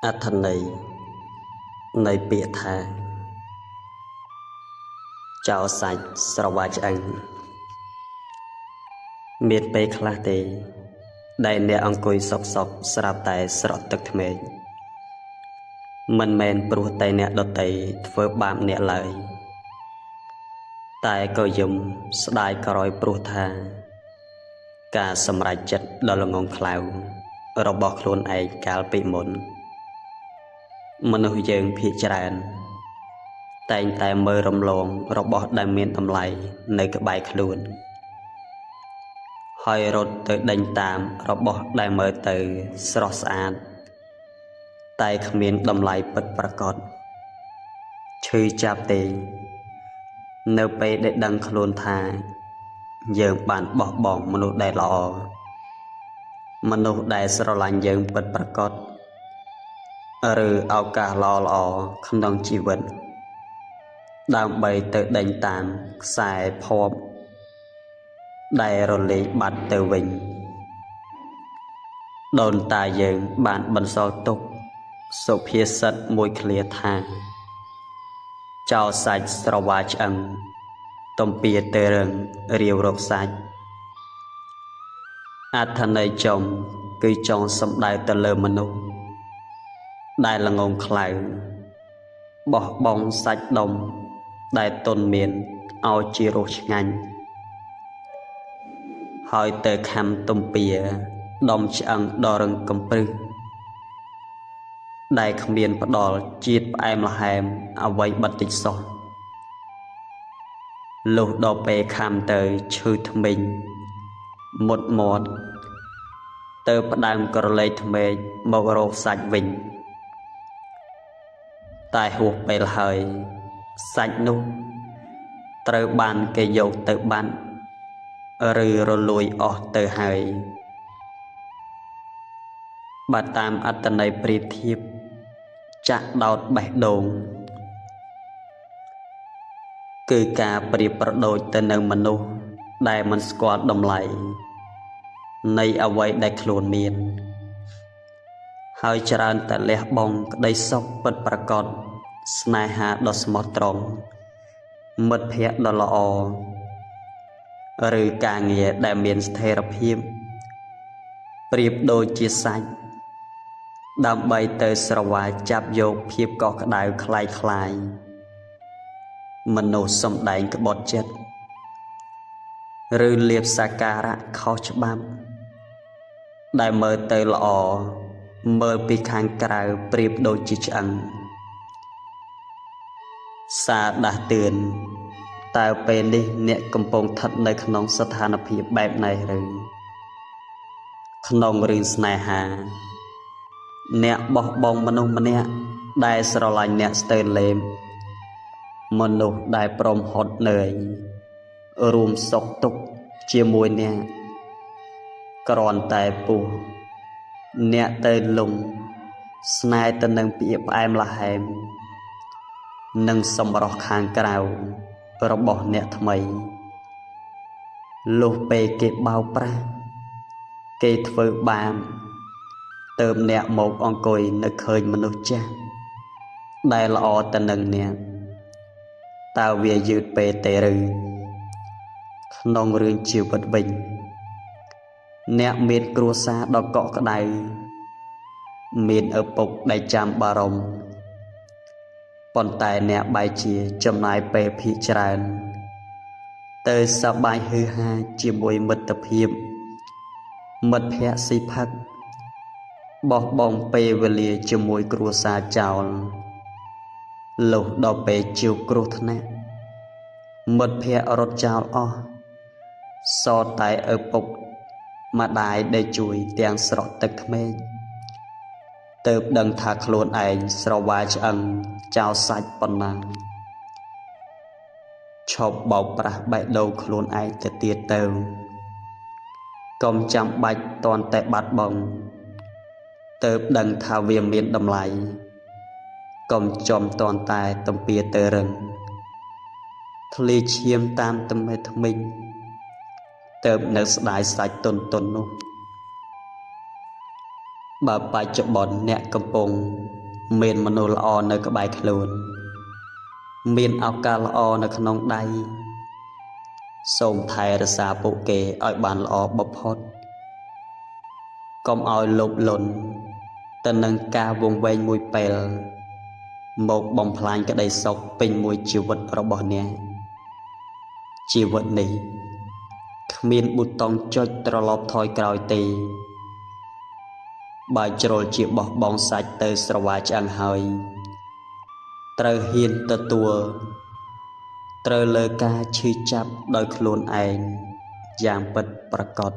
អត្ថន័យនៃពាក្យថាចោលសាច់ស្រវាឆ្អឹងមានពេលខ្លះទេដែលអ្នកអង្គុយសុកស្រាប់តែស្រក់ទឹកធ្មេញមិនមែនព្រោះតែអ្នកដតីធ្វើបាបអ្នកឡើយតែក៏យំស្ដាយក្រោយព្រោះថាការសម្រេចចិត្តដ៏ល្ងង់ខ្លៅរបស់ខ្លួនឯងកាលពីមុនមនុស្សយើងភាគច្រើនតែងតែមើលរំលងរបស់ដែលមានតម្លៃនៅក្បែរខ្លួនហើយរត់ទៅដេញតាមរបស់ដែលមើលទៅស្រស់ស្អាតតែគ្មានតម្លៃពិតប្រាកដឈឺចាប់ទេនៅពេលដែលដឹងខ្លួនថាយើងបានបោះបង់មនុស្សដែលល្អមនុស្សដែលស្រឡាញ់យើងពិតប្រាកដឬឱកាសល្អក្នុងជីវិតដើម្បីទៅដេញតាមខ្សែភ័ព្វដែលរលាយបាត់ទៅវិញដូនតាយើងបានបន្សល់ទុកសុភាសិតមួយឃ្លាថាចោលសាច់ស្រវាឆ្អឹងទំពាទៅរឹងរាវរកសាច់អត្ថន័យចំគឺចង់សំដៅទៅលើមនុស្សដែលល្ងង់ខ្លៅបោះបង់សាច់ដុំដែលទុនមានឲ្យជារសឆ្ងាញ់ហើយទៅខំទំពាដុំឆ្អឹងដ៏រឹងកំព្រឹសដែលគ្មានផ្ដល់ជាតិផ្អែមល្ហែមអ្វីបន្តិចសោះលុះដល់ពេលខំទៅឈឺធ្មេញមុតមាត់ទៅផ្ដើមក្រឡេកធ្មេញមករកសាច់វិញតែហួសពេលហើយសាច់នោះត្រូវបានគេយកទៅបាត់ឬរលួយអស់ទៅហើយបើតាមអត្ថន័យប្រៀបធៀបចាក់ដោតបេះដូងគឺការប្រៀបប្រដូចទៅនឹងមនុស្សដែលមិនស្គាល់តម្លៃនៃអ្វីដែលខ្លួនមានហើយច្រើនតែលះបង់ក្តីសុខពិតប្រាកដស្នេហាដ៏ស្មោះត្រង់មិត្តភក្តិដ៏ល្អឬការងារដែលមានស្ថិរភាពប្រៀបដូចជាសាច់ដើម្បីទៅស្រវាចាប់យកភាពកក់ក្ដៅคล้ายមនុស្សសំដែងក្បត់ចិត្តឬលៀបសក្ការៈខុសច្បាប់ដែលមើលទៅល្អមើលពីខាងក្រៅប្រៀបដូចជាឆ្អឹងសារដាស់តឿនតើពេលនេះអ្នកកំពុងស្ថិតនៅក្នុងស្ថានភាពបែបណាឬក្នុងរឿងស្នេហាអ្នកបោះបង់មនុស្សម្នាក់ដែលស្រឡាញ់អ្នកស្ទើរលែងមនុស្សដែលព្រមហត់នឿយរួមសុខទុក្ខជាមួយអ្នកគ្រាន់តែពុះអ្នកទៅលំស្នេហ៍ទៅនឹងពាក្យផ្អែមល្ហែមនិងសម្រស់ខាងក្រៅរបស់អ្នកថ្មីលុះពេលគេបោកប្រាស់គេធ្វើបាបទើបអ្នកមកអង្គុយនៅឃើញមនុស្សចាស់ដែលល្អទៅនឹងអ្នកតើវាយឺតពេលទេឬក្នុងរឿងជីវិតវិញអ្នកមានគ្រួសារដ៏កក់ក្ដៅមានឪពុកដែលចាំបារម្ភប៉ុន្តែអ្នកបែរជាចំណាយពេលភាគច្រើនទៅសប្បាយហឺហាជាមួយមិត្តភាពមិត្តភក្តិស៊ីផឹកបោះបង់ពេលវេលាជាមួយគ្រួសារចោលលុះដល់ពេលជួបគ្រោះថ្នាក់មិត្តភក្តិរត់ចោលអស់សល់តែឪពុកម្ដាយដែលជួយទាំងស្រក់ទឹកក្មេងទើបដឹងថាខ្លួនឯងស្រវាឆ្អឹងចោលសាច់ប៉ុណ្ណាឈប់បោកប្រាស់បេះដូងខ្លួនឯងទៅទៀតទៅកុំចាំបាច់តន់តែបាត់បង់ទើបដឹងថាវាមានតម្លៃកុំចំតន់តែទំពាទៅរឹងធ្លាឈាមតាមទំនេរថ្មិញទើបនៅស្ដាយសាច់ទុននោះ បើបច្ចុប្បន្នអ្នកកំពុងមានមនុស្សល្អនៅក្បែរខ្លួនមានឱកាសល្អនៅក្នុងដៃសូមថែរក្សាពួកគេឲ្យបានល្អបំផុតកុំឲ្យលោភលន់ទៅនឹងការវង្វេងមួយពេលមកបំផ្លាញក្តីសុខពេញមួយជីវិតរបស់អ្នកជីវិតនេះគ្មានប៊ូតុងចុចត្រឡប់ថយក្រោយទេបើជ្រុលជាបោះបង់សាច់ទៅស្រវាឆ្អឹងហើយត្រូវហ៊ានទទួលត្រូវលើការឈឺចាប់ដោយខ្លួនឯងយ៉ាងពិតប្រាកដ